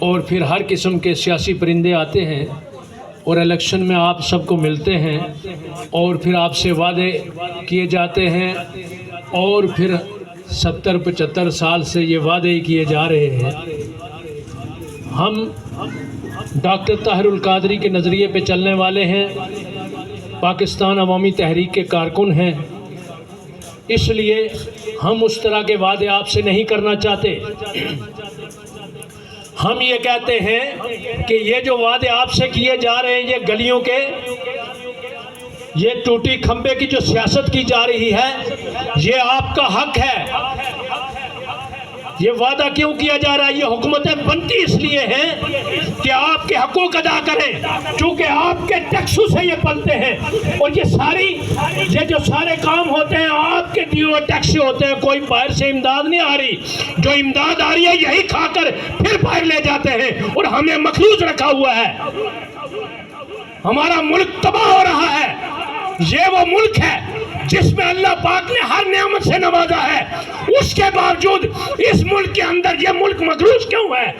اور پھر ہر قسم کے سیاسی پرندے آتے ہیں اور الیکشن میں آپ سب کو ملتے ہیں اور پھر آپ سے وعدے کیے جاتے ہیں اور پھر 70-75 سال سے یہ وعدے ہی کیے جا رہے ہیں۔ ہم ڈاکٹر طاہر القادری کے نظریے پہ چلنے والے ہیں، پاکستان عوامی تحریک کے کارکن ہیں، اس لیے ہم اس طرح کے وعدے آپ سے نہیں کرنا چاہتے۔ ہم یہ کہتے ہیں کہ یہ جو وعدے آپ سے کیے جا رہے ہیں، یہ گلیوں کے، یہ ٹوٹی کھمبے کی جو سیاست کی جا رہی ہے، یہ آپ کا حق ہے۔ یہ وعدہ کیوں کیا جا رہا ہے؟ یہ حکومتیں بنتی اس لیے ہیں کہ آپ کے حقوق ادا کریں، چونکہ آپ کے ٹیکسوں سے یہ پلتے ہیں، اور یہ جو سارے کام ہوتے ہیں آپ کے دیے ہوئے ٹیکس سے ہوتے ہیں۔ کوئی باہر سے امداد نہیں آ رہی، جو امداد آ رہی ہے یہی کھا کر پھر باہر لے جاتے ہیں اور ہمیں مخلوط رکھا ہوا ہے۔ ہمارا ملک تباہ ہو رہا ہے۔ یہ وہ ملک ہے جس میں اللہ پاک نے ہر نعمت سے نوازا ہے، اس کے باوجود اس ملک کے اندر یہ ملک مقروض کیوں ہے؟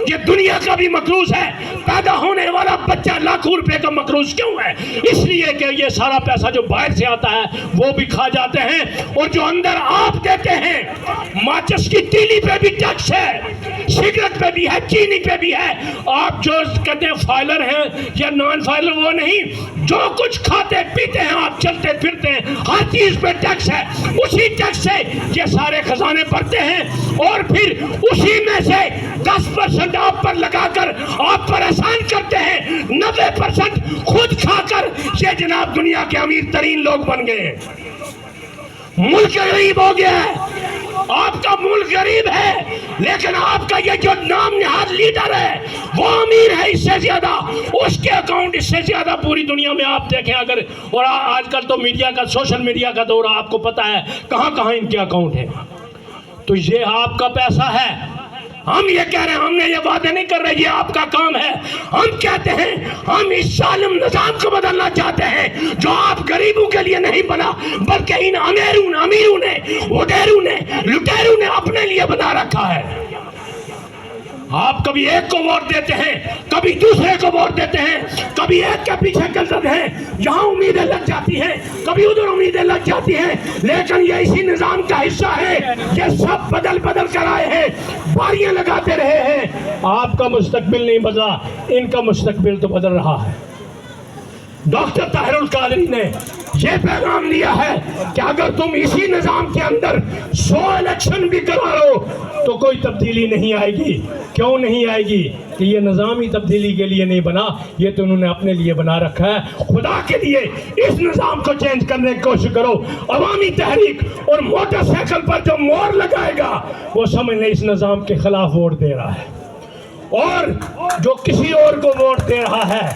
یہ دنیا کا بھی مقروض ہے، پیدا ہونے والا بچہ لاکھوں روپے کا مقروض کیوں ہے؟ اس لیے کہ یہ سارا پیسہ جو باہر سے آتا ہے وہ بھی کھا جاتے ہیں، اور جو اندر آپ دیتے ہیں، ماچس کی تیلی پہ بھی ٹیکس ہے، سگریٹ پہ بھی ہے، چینی پہ بھی ہے۔ آپ جو کہتے ہیں فائلر ہیں یا نان فائلر، وہ نہیں، جو کچھ کھاتے پیتے ہیں آپ، چلتے پھرتے ہیں، ہر چیز پہ ٹیکس ہے۔ اسی ٹیکس سے یہ سارے خزانے بھرتے ہیں، اور پھر اسی میں سے 10% آپ پر لگا کر آپ پر احسان کرتے ہیں، 90% خود کھا کر یہ جناب دنیا کے امیر ترین لوگ بن گئے ہیں۔ ملک غریب ہو گیا ہے، آپ کا ملک غریب ہے، لیکن آپ کا یہ جو نام نہاد لیڈر ہے وہ امیر ہے اس سے زیادہ، اس کے اکاؤنٹ اس سے زیادہ پوری دنیا میں آپ دیکھیں اگر، اور آج کل تو میڈیا کا، سوشل میڈیا کا دور، آپ کو پتا ہے کہاں کہاں ان کے اکاؤنٹ ہیں۔ تو یہ آپ کا پیسہ ہے۔ ہم یہ کہہ رہے ہیں، ہم نے یہ وعدے نہیں کر رہے، یہ آپ کا کام ہے۔ ہم کہتے ہیں ہم اس ظالم نظام کو بدلنا چاہتے ہیں جو آپ غریبوں کے لیے نہیں بنا، بلکہ ان امیروں نے، وڈیروں نے، لٹیروں نے اپنے لیے بنا رکھا ہے۔ آپ کبھی ایک کو ووٹ دیتے ہیں، کبھی دوسرے کو ووٹ دیتے ہیں، کبھی ایک کے پیچھے چلتے ہیں، یہاں امیدیں لگ جاتی ہیں، کبھی ادھر امیدیں لگ جاتی ہیں، لیکن یہ اسی نظام کا حصہ ہے۔ یہ سب بدل کر آئے ہیں، باریاں لگاتے رہے ہیں۔ آپ کا مستقبل نہیں بدلا، ان کا مستقبل تو بدل رہا ہے۔ ڈاکٹر طاہر القادری نے یہ پیغام دیا ہے کہ اگر تم اسی نظام کے اندر 100 الیکشن بھی کرا لو تو کوئی تبدیلی نہیں آئے گی۔ کیوں نہیں آئے گی؟ کہ یہ نظام ہی تبدیلی کے لیے نہیں بنا، یہ تو انہوں نے اپنے لیے بنا رکھا ہے۔ خدا کے لیے اس نظام کو چینج کرنے کی کوشش کرو۔ عوامی تحریک اور موٹر سائیکل پر جو مور لگائے گا وہ سمجھ لیں اس نظام کے خلاف ووٹ دے رہا ہے، اور جو کسی اور کو ووٹ دے رہا ہے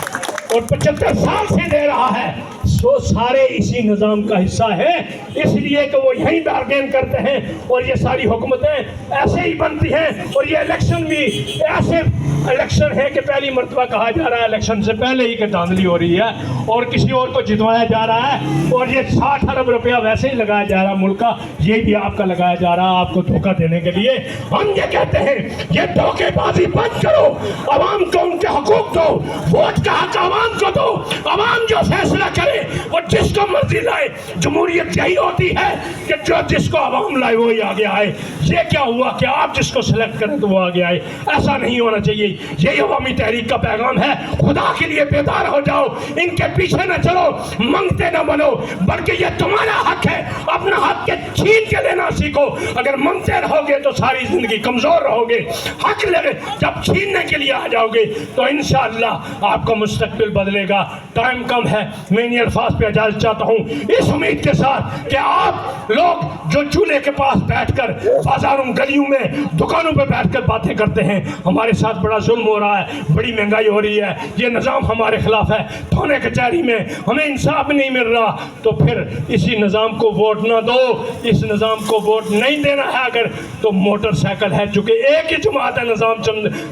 اور 75 سال سے دے رہا ہے، سو سارے اسی نظام کا حصہ ہے۔ اس لیے کہ وہ یہیں بارگین کرتے ہیں، اور یہ ساری حکومتیں ایسے ہی بنتی ہیں، اور یہ الیکشن بھی ایسے الیکشن ہے کہ پہلی مرتبہ کہا جا رہا ہے الیکشن سے پہلے ہی کہ دھاندلی ہو رہی ہے اور کسی اور کو جتوایا جا رہا ہے، اور یہ 60 ارب روپیہ ویسے ہی لگایا جا رہا ہے ملک کا، یہ بھی آپ کا لگایا جا رہا ہے آپ کو دھوکہ دینے کے لیے۔ ہم یہ کہتے ہیں یہ دھوکے بازی بند کرو، عوام کو ان کے حقوق دو، ووٹ کا حق عوام کو دو، عوام جو فیصلہ کرے وہ جس کو مرضی لائے۔ جمہوریت یہی ہوتی ہے کہ جو جس کو عوام لائے وہی آگے آئے۔ یہ کیا ہوا کہ آپ جس کو سلیکٹ کریں تو وہ آگے آئے؟ ایسا نہیں ہونا چاہیے۔ یہی عوامی تحریک کا پیغام ہے۔ خدا کے لیے بیدار ہو جاؤ، ان کے پیچھے نہ چلو، منگتے نہ بنو، بلکہ یہ تمہارا حق ہے، اپنا حق کے چھین کے لینا سیکھو۔ اگر منگتے رہو گے تو ساری زندگی کمزور رہو گے۔ حق لگے جب چھیننے کے لیے آ جاؤ گے تو انشاءاللہ آپ کا مستقبل بدلے گا۔ ٹائم کم ہے، میں انہی الفاظ پہ اجازت چاہتا ہوں، اس امید کے ساتھ کہ آپ لوگ جو چولہے کے پاس بیٹھ کر بازاروں گلیوں میں دکانوں پہ بیٹھ کر باتیں کرتے ہیں ہمارے ساتھ بڑا ظلم ہو رہا ہے، بڑی مہنگائی ہو رہی ہے، یہ نظام ہمارے خلاف ہے، تھانے کچہری میں ہمیں انصاف نہیں مل رہا، تو پھر اسی نظام کو ووٹ نہ دو۔ اس نظام کو ووٹ نہیں دینا ہے اگر تو موٹر سائیکل ہے، چونکہ ایک ہی جماعت ہے نظام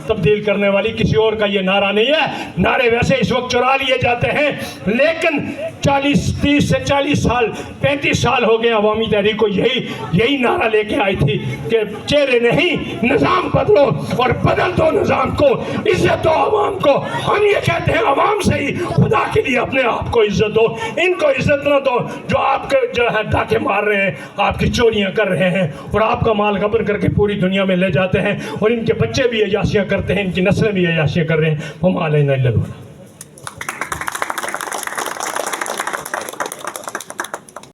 تبدیل کرنے والی، کسی اور کا یہ نعرہ نہیں ہے۔ نعرے ویسے اس وقت چرا لیے جاتے ہیں، لیکن 30 سے 40 سال سال 35 سال ہو گئے عوامی تحریک کو یہی نعرہ لے کے آئی تھی کہ چہرے نہیں، نظام بدلو اور بدل دو نظام کو، عزت دو عوام کو۔ ہم یہ کہتے ہیں عوام سے ہی خدا کے لیے اپنے آپ کو عزت دو، ان کو عزت نہ دو جو آپ کے جو ہے ڈاکے مار رہے ہیں، آپ کی چوریاں کر رہے ہیں اور آپ کا مال غبن کر کے پوری دنیا میں لے جاتے ہیں، اور ان کے بچے بھی عیاشیاں کرتے ہیں، ان کی نسلیں بھی عیاشیاں کر رہے ہیں۔ وما علینا الا البلاغ۔